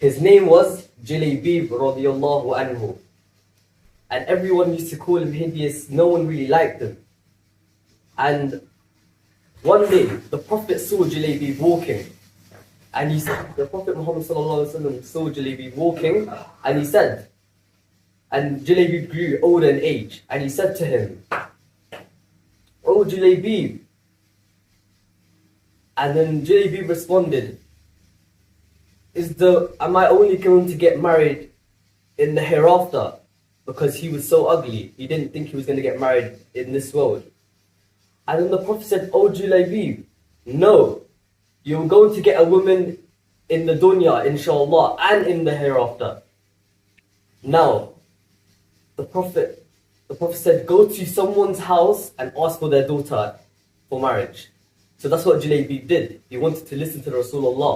His name was Julaybib, Radi Allahu Anhu. And everyone used to call him hideous. No one really liked him. And one day, the Prophet saw Julaybib walking. And he said, the Prophet Muhammad saw Julaybib walking, and he said, and Julaybib grew older in age, and he said to him, "Oh Julaybib." And then Julaybib responded, am I only going to get married in the hereafter? Because he was so ugly, he didn't think he was going to get married in this world. And then the Prophet said, "Oh Julaybib, no, you're going to get a woman in the dunya, inshallah, and in the hereafter." Now, the Prophet said, "Go to someone's house and ask for their daughter for marriage." So that's what Julaybib did. He wanted to listen to Rasulullah.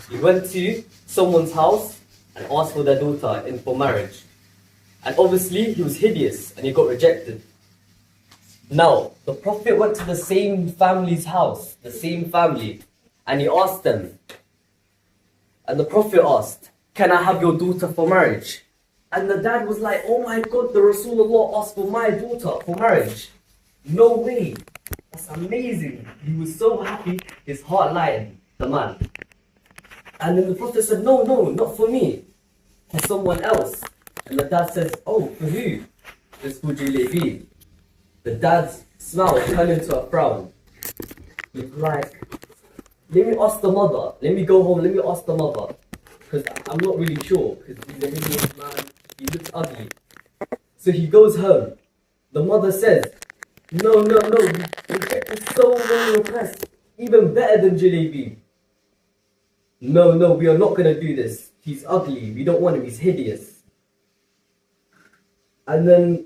He went to someone's house and asked for their daughter for marriage. And obviously, he was hideous and he got rejected. Now, the Prophet went to the same family's house, the same family, and he asked them. And the Prophet asked, "Can I have your daughter for marriage?" And the dad was like, "Oh my God, the Rasulullah asked for my daughter for marriage. No way. That's amazing." He was so happy, his heart lightened, the man. And then the Prophet said, "No, not for me, for someone else." And the dad says, "Oh, for who?" "It's for Julaybib." The dad's smile turned into a frown. He's like, "Let me ask the mother. Let me go home, let me ask the mother. Because I'm not really sure, because he's a hideous man, he looks ugly." So he goes home. The mother says, No, we rejected so many requests, even better than Julaybib. No, we are not going to do this. He's ugly, we don't want him, he's hideous. And then,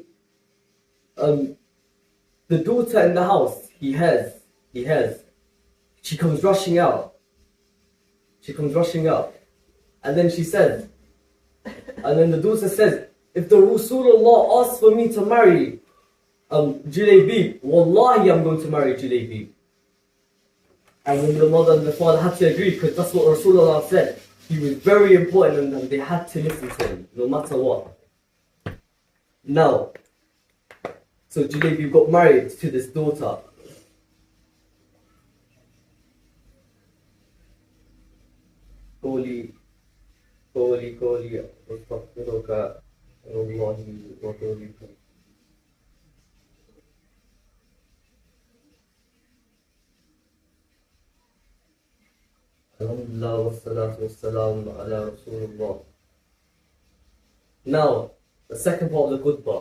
the daughter in the house, he has. She comes rushing out. And then she said, and then the daughter says, "If the Rasulullah asks for me to marry Julaybib, wallahi I'm going to marry Julaybib." And then the mother and the father had to agree, because that's what Rasulullah said. He was very important and they had to listen to him, no matter what. Now, so Julaybib got married to this daughter. قولي أستغفرك والله وقولي. Alhamdulillah wassalatu wassalamu ala Rasulullah. Now, the second part of the Kuthba.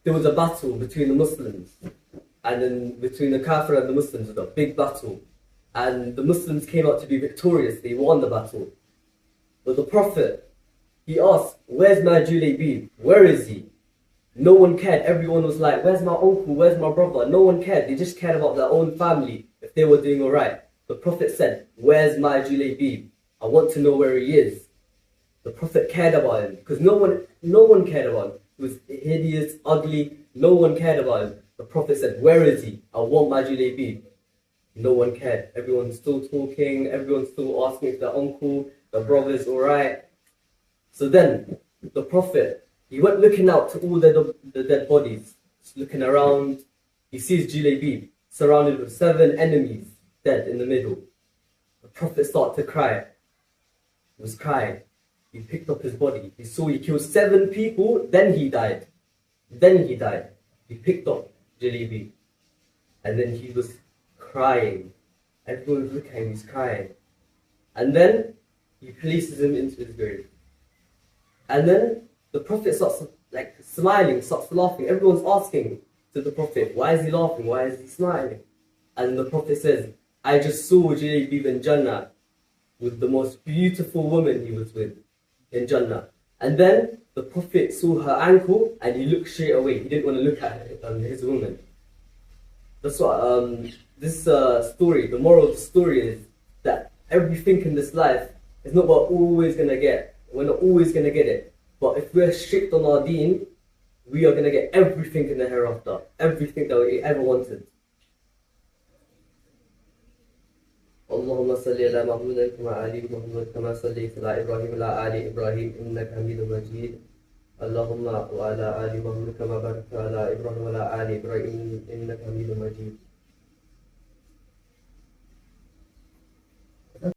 There was a battle between the Muslims, and then between the Kafir and the Muslims, it was a big battle. And the Muslims came out to be victorious, they won the battle. But the Prophet, he asked, "Where's my Julaybib? Where is he?" No one cared. Everyone was like, "Where's my uncle? Where's my brother?" No one cared. They just cared about their own family, if they were doing alright. The Prophet said, "Where's my Julaybib? I want to know where he is." The Prophet cared about him, because no one cared about him. He was hideous, ugly, no one cared about him. The Prophet said, "Where is he? I want my Julaybib." No one cared. Everyone's still talking, everyone's still asking if their uncle, their brother's alright. So then, the Prophet, he went looking out to all the dead bodies, just looking around. He sees Julaybib surrounded with 7 enemies, dead in the middle. The Prophet started to cry. He was crying. He picked up his body. He saw he killed 7 people, then he died. He picked up Julaybib. And then he was crying. Everyone was looking at him, he's crying. And then he places him into his grave. And then the Prophet starts smiling, starts laughing. Everyone's asking to the Prophet, "Why is he laughing? Why is he smiling?" And the Prophet says, "I just saw Julaybib in Jannah with the most beautiful woman he was with in Jannah." And then the Prophet saw her ankle and he looked straight away. He didn't want to look at his woman. That's what this story, the moral of the story is that everything in this life is not what we're always going to get. We're not always going to get it. But if we're strict on our deen, we are going to get everything in the hereafter. Everything that we ever wanted. اللهم صل على محمد كما آل محمد كما صليت على إبراهيم وعلى آل إبراهيم إنك حميد مجيد. اللهم وعلى آل محمد كما باركت على إبراهيم وعلى آل إبراهيم إنك حميد مجيد.